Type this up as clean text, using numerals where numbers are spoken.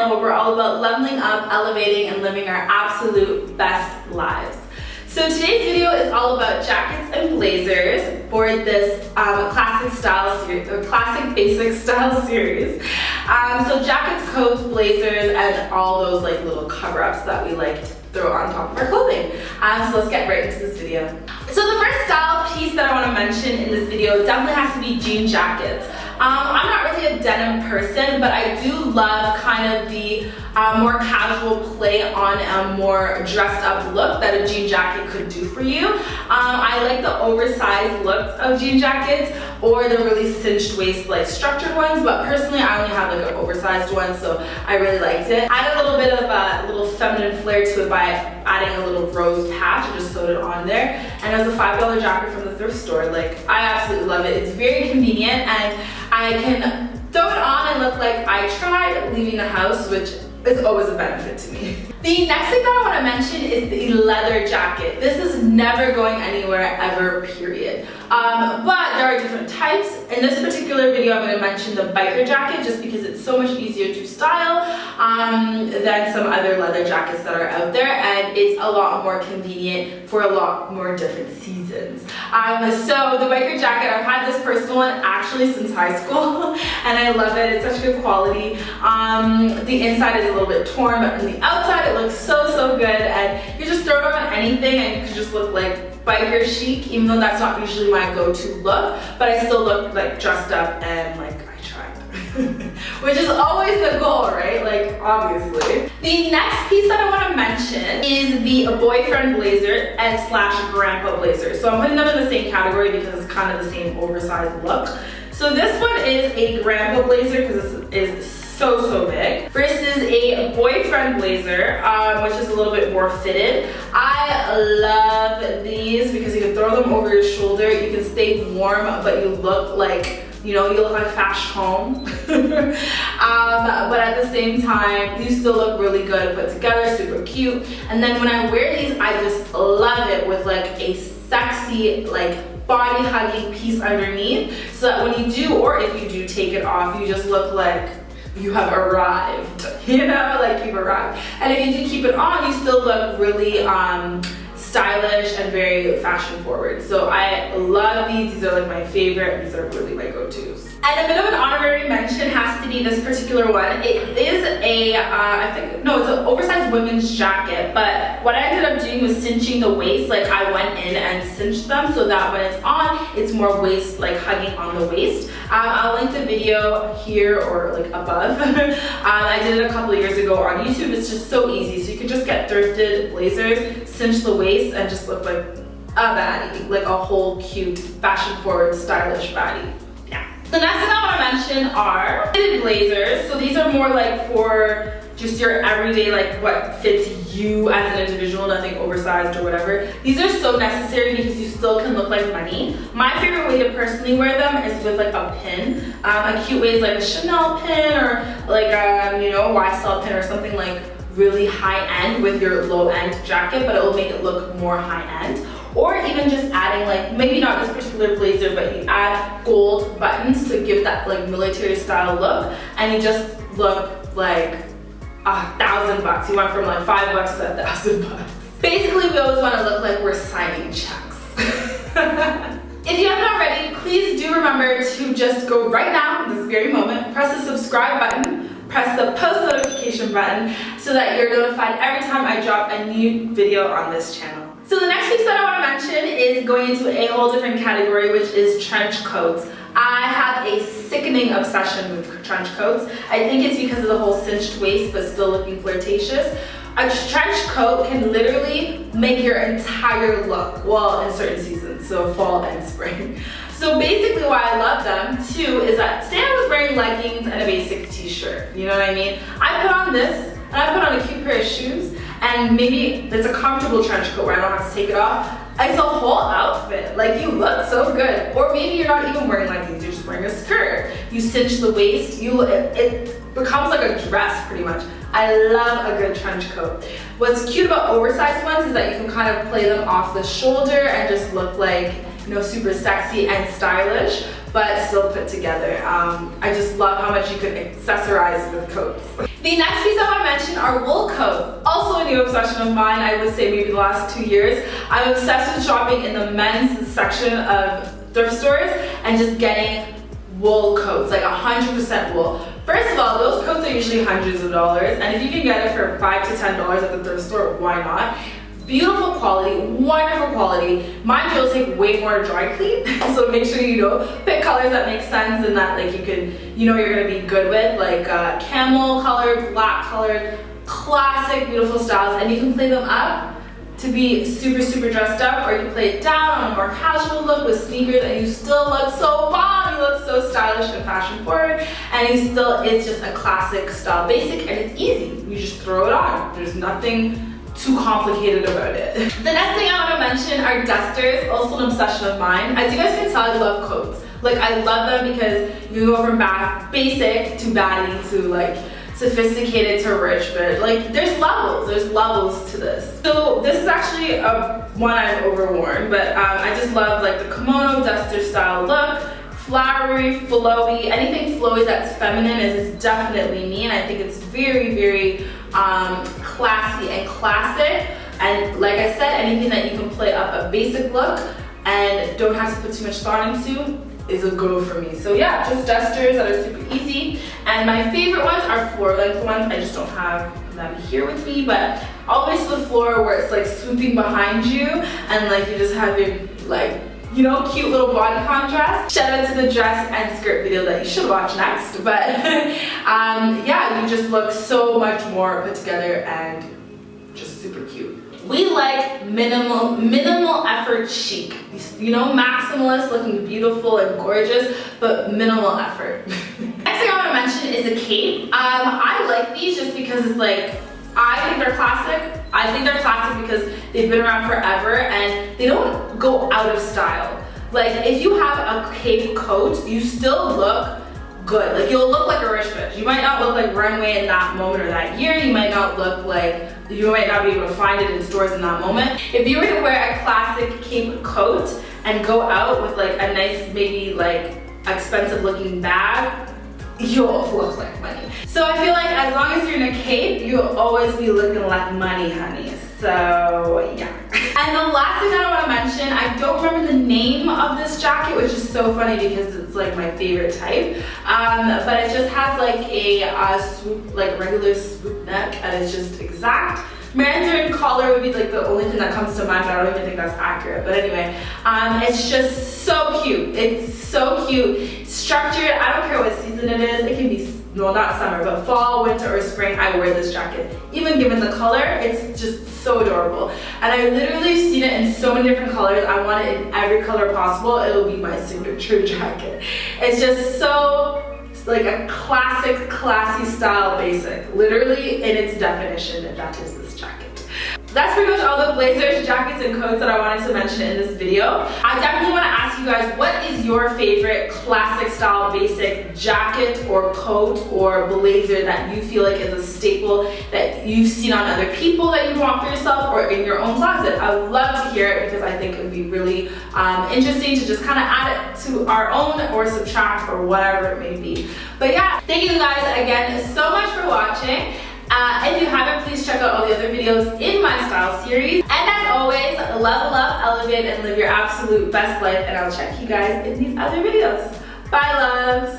channel where we're all about leveling up, elevating, and living our absolute best lives. So today's video is all about jackets and blazers for this classic style series, or classic basic style series. So jackets, coats, blazers, and all those like little cover-ups that we like to throw on top of our clothing. So let's get right into this video. So the first style piece that I want to mention in this video definitely has to be jean jackets. I'm not really a denim person, but I do love kind of the more casual play on a more dressed up look that a jean jacket could do for you. I like the oversized looks of jean jackets or the really cinched waist like structured ones, but personally I only have like an oversized one, so I really liked it. I added a little bit of a little feminine flair to it by adding a little rose patch. I just sewed it on there, and it was a $5 jacket from the thrift store. Like, I absolutely love it. It's very convenient, and I can throw it on and look like I tried leaving the house, which is always a benefit to me. The next thing that I want to mention is the leather jacket. This is never going anywhere ever, period. But there are different types. In this particular video, I'm going to mention the biker jacket just because it's so much easier to style than some other leather jackets that are out there, and it's a lot more convenient for a lot more different seasons. So the biker jacket, I've had this personal one actually since high school, and I love it. It's such good quality. The inside is a little bit torn, but on the outside it looks so good, and you just throw it on anything and you can just look like biker chic, even though that's not usually my go-to look, but I still look like dressed up and like I tried. Which is always the goal, right? Like, obviously. The next piece that I want to mention is the boyfriend blazer and / grandpa blazer. So I'm putting them in the same category because it's kind of the same oversized look. So this one is a grandpa blazer because this is so big, versus a boyfriend blazer, which is a little bit more fitted. I love these because you can throw them over your shoulder, you can stay warm, but you look like, you know, you look like fashion. But at the same time, you still look really good put together, super cute. And then when I wear these, I just love it with like a sexy, like body hugging piece underneath, so that when you do, or if you do take it off, you just look like you have arrived, you know, like you've arrived. And if you do keep it on, you still look really stylish and very fashion forward. So I love these. These are like my favorite. These are really my go-tos. And a bit of an honorary mention has to be this particular one. It is a, it's an oversized women's jacket, but what I ended up doing was cinching the waist. Like, I went in and cinched them so that when it's on, it's more waist, like hugging on the waist. I'll link the video here or like above. I did it a couple of years ago on YouTube. It's just so easy. So you can just get thrifted blazers, cinch the waist, and just look like a baddie, like a whole cute, fashion forward, stylish baddie. Yeah. The next thing I want to mention are fitted blazers. So these are more like for just your everyday, like what fits you as an individual, nothing oversized or whatever. These are so necessary because you still can look like money. My favorite way to personally wear them is with like a pin. A cute way is like a Chanel pin, or like you know, a YSL pin, or something like really high-end with your low-end jacket, but it will make it look more high-end. Or even just adding, like, maybe not this particular blazer, but you add gold buttons to give that like military style look, and you just look like $1,000. You went from like $5 to $1,000. Basically, we always want to look like we're signing checks. If you haven't already, please do remember to just go right now, this very moment, press the subscribe button, press the post notification button so that you're notified every time I drop a new video on this channel. So the next piece that I want to mention is going into a whole different category, which is trench coats. I have a sickening obsession with trench coats. I think it's because of the whole cinched waist but still looking flirtatious. A trench coat can literally make your entire look, well, in certain seasons, so fall and spring. So basically why I love them too is that, say I was wearing leggings and a basic t-shirt, you know what I mean? I put on this, and I put on a cute pair of shoes, and maybe it's a comfortable trench coat where I don't have to take it off. It's a whole outfit. Like, you look so good. Or maybe you're not even wearing leggings, you're just wearing a skirt. You cinch the waist, it becomes like a dress pretty much. I love a good trench coat. What's cute about oversized ones is that you can kind of play them off the shoulder and just look like you know, super sexy and stylish, but still put together. I just love how much you can accessorize with coats. The next piece I want to mention are wool coats. Also a new obsession of mine, I would say maybe the last 2 years. I'm obsessed with shopping in the men's section of thrift stores and just getting wool coats, like 100% wool. First of all, those coats are usually hundreds of dollars, and if you can get it for $5 to $10 at the thrift store, why not? Beautiful quality, wonderful quality. Mind you, it'll take way more to dry clean, so make sure you know, pick colors that make sense and that like you can, you know, you're gonna be good with, like camel colored, black colored, classic, beautiful styles, and you can play them up to be super, super dressed up, or you can play it down on a more casual look with sneakers and you still look so bomb, you look so stylish and fashion forward, and you still, it's just a classic style basic and it's easy. You just throw it on. There's nothing too complicated about it. The next thing I want to mention are dusters, also an obsession of mine. As you guys can tell, I love coats. Like, I love them because you go from basic to baddie to like sophisticated to rich, but like there's levels to this. So this is actually one I've overworn, but I just love like the kimono duster style look. Flowery, flowy, anything flowy that's feminine is definitely me, and I think it's very, very classy and classic. And like I said, anything that you can play up a basic look and don't have to put too much thought into is a go for me. So yeah, just dusters that are super easy. And my favorite ones are floor length ones. I just don't have them here with me, but always to the floor where it's like swooping behind you and like you just have your like, you know, cute little body contrast. Shout out to the dress and skirt video that you should watch next. But yeah, you just look so much more put together and just super cute. We like minimal effort chic. You know, maximalist, looking beautiful and gorgeous, but minimal effort. Next thing I want to mention is a cape. I like these just because it's like, I think they're classic. I think they're classic because they've been around forever and they don't go out of style. Like, if you have a cape coat, you still look good. Like, you'll look like a rich bitch. You might not look like runway in that moment or that year. You might not look like, you might not be able to find it in stores in that moment. If you were to wear a classic cape coat and go out with like a nice, maybe like expensive looking bag, you'll look like money. So I feel like as long as you're in a cape, you'll always be looking like money, honey. So yeah. And the last thing that I want to mention, I don't remember the name of this jacket, which is so funny because it's like my favorite type. But it just has like a swoop, like regular swoop neck, and it's just exact. Mandarin collar would be like the only thing that comes to mind, but I don't even think that's accurate. But anyway, it's just so cute. It's so cute. Structured, I don't care what season it is. It can be, no, not summer, but fall, winter, or spring, I wear this jacket. Even given the color, it's just so adorable. And I literally seen it in so many different colors. I want it in every color possible. It'll be my signature jacket. It's just so, like a classic, classy style basic. Literally in its definition, that is this jacket. That's pretty much all the blazers, jackets, and coats that I wanted to mention in this video. I definitely want to ask you guys, what is your favorite classic style basic jacket or coat or blazer that you feel like is a staple that you've seen on other people that you want for yourself or in your own closet? I would love to hear it because I think it would be really interesting to just kind of add it to our own or subtract or whatever it may be. But yeah, thank you guys again so much for watching. If you haven't, please check out all the other videos in my style series. And as always, level up, elevate, and live your absolute best life. And I'll check you guys in these other videos. Bye, loves.